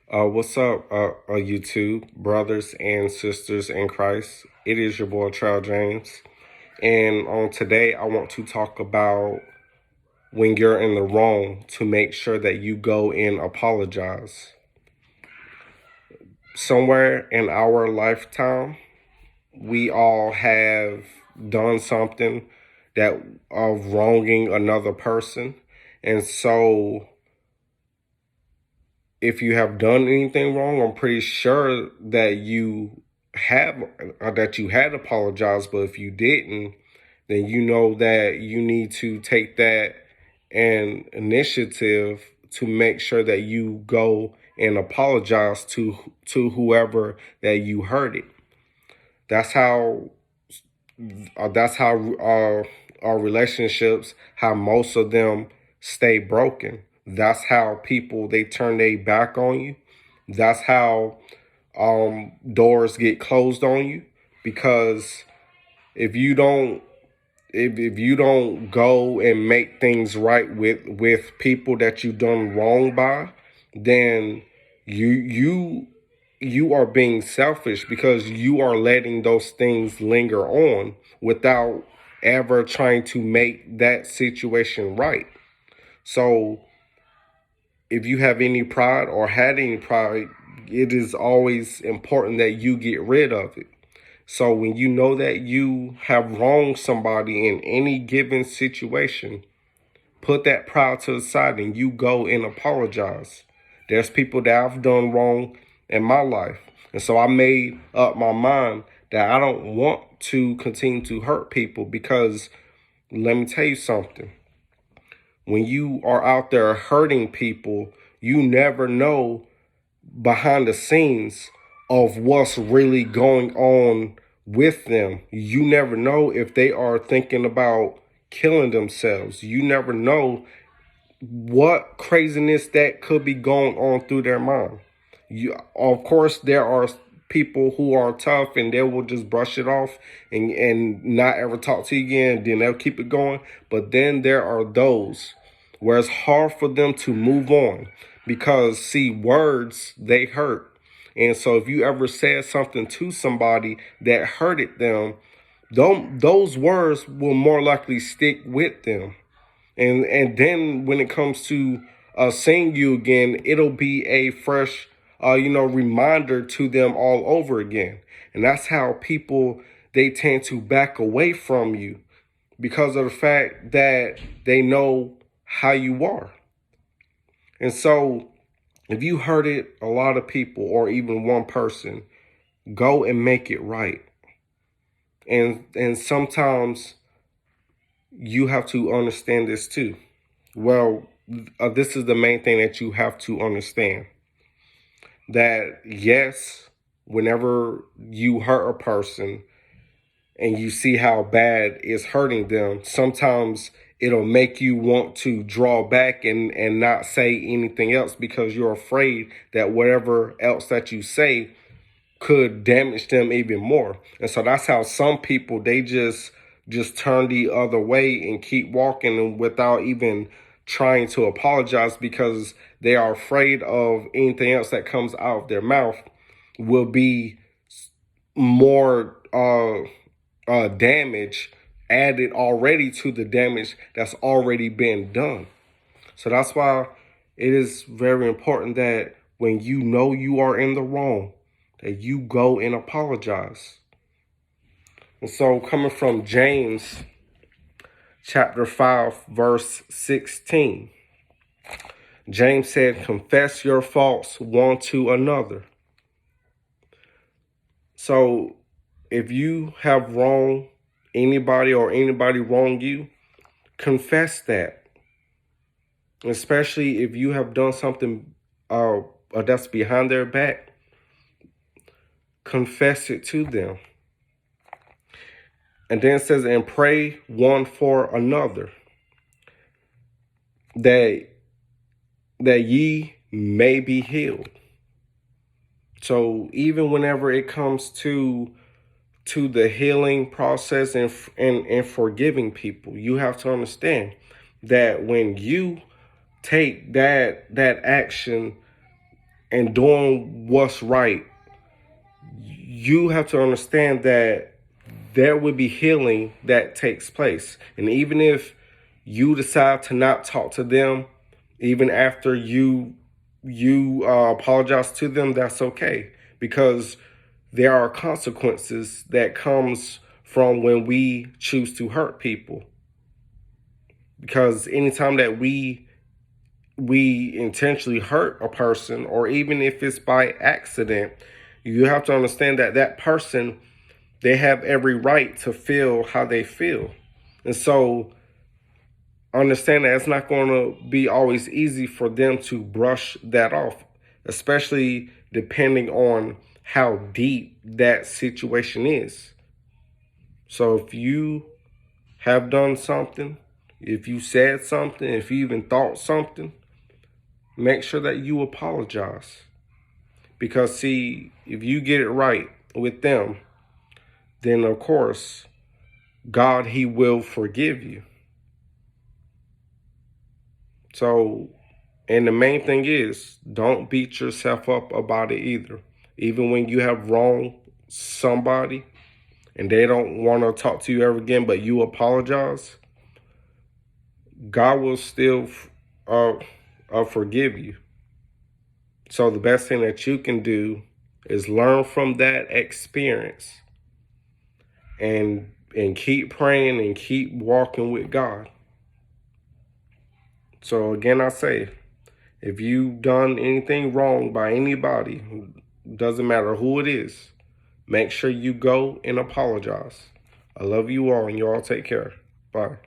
What's up, YouTube brothers and sisters in Christ? It is your boy Charles James, and on today I want to talk about when you're in the wrong to make sure that you go and apologize. Somewhere in our lifetime, we all have done something that of wronging another person, and so if you have done anything wrong, I'm pretty sure that have that you had apologized. But if you didn't, then you know that you need to take that and initiative to make sure that you go and apologize to whoever that you hurt it. That's how our relationships, how most of them stay broken. That's how people they turn their back on you. That's how doors get closed on you, because if you don't if you don't go and make things right with people that you've done wrong by, then you are being selfish, because you are letting those things linger on without ever trying to make that situation right. So if you have any pride or had any pride, it is always important that you get rid of it. So when you know that you have wronged somebody in any given situation, put that pride to the side and you go and apologize. There's people that I've done wrong in my life. And so I made up my mind that I don't want to continue to hurt people, because let me tell you something. When you are out there hurting people, you never know behind the scenes of what's really going on with them. You never know if they are thinking about killing themselves. You never know what craziness that could be going on through their mind. Of course, there are people who are tough and they will just brush it off and not ever talk to you again. Then they'll keep it going. But then there are those where it's hard for them to move on, because see, words, they hurt. And so if you ever said something to somebody that hurted them, those words will more likely stick with them. And then when it comes to seeing you again, it'll be a fresh reminder to them all over again. And that's how people, they tend to back away from you, because of the fact that they know how you are. And so if you hurted a lot of people or even one person, go and make it right. And sometimes you have to understand this too. Well, this is the main thing that you have to understand. That yes, whenever you hurt a person and you see how bad it's hurting them, sometimes it'll make you want to draw back and not say anything else, because you're afraid that whatever else that you say could damage them even more. And so that's how some people, they just turn the other way and keep walking without even trying to apologize, because they are afraid of anything else that comes out of their mouth will be more damage added already to the damage that's already been done. So that's why it is very important that when you know you are in the wrong, that you go and apologize. And so coming from James chapter 5, verse 16, James said, confess your faults one to another. So if you have wronged anybody or anybody wronged you, confess that. Especially if you have done something that's behind their back, confess it to them. And then it says, and pray one for another, that ye may be healed. So even whenever it comes to the healing process and forgiving people, you have to understand that when you take that action and doing what's right, you have to understand that there will be healing that takes place. And even if you decide to not talk to them, even after you apologize to them, that's okay, because there are consequences that comes from when we choose to hurt people. Because anytime that we intentionally hurt a person, or even if it's by accident, you have to understand that that person, they have every right to feel how they feel. And so understand that it's not going to be always easy for them to brush that off, especially depending on how deep that situation is. So if you have done something, if you said something, if you even thought something, make sure that you apologize. Because see, if you get it right with them, then of course, God, he will forgive you. So, and the main thing is, don't beat yourself up about it either. Even when you have wronged somebody and they don't want to talk to you ever again, but you apologize, God will still forgive you. So the best thing that you can do is learn from that experience and keep praying and keep walking with God. So again, I say, if you've done anything wrong by anybody, doesn't matter who it is, make sure you go and apologize. I love you all, and you all take care. Bye.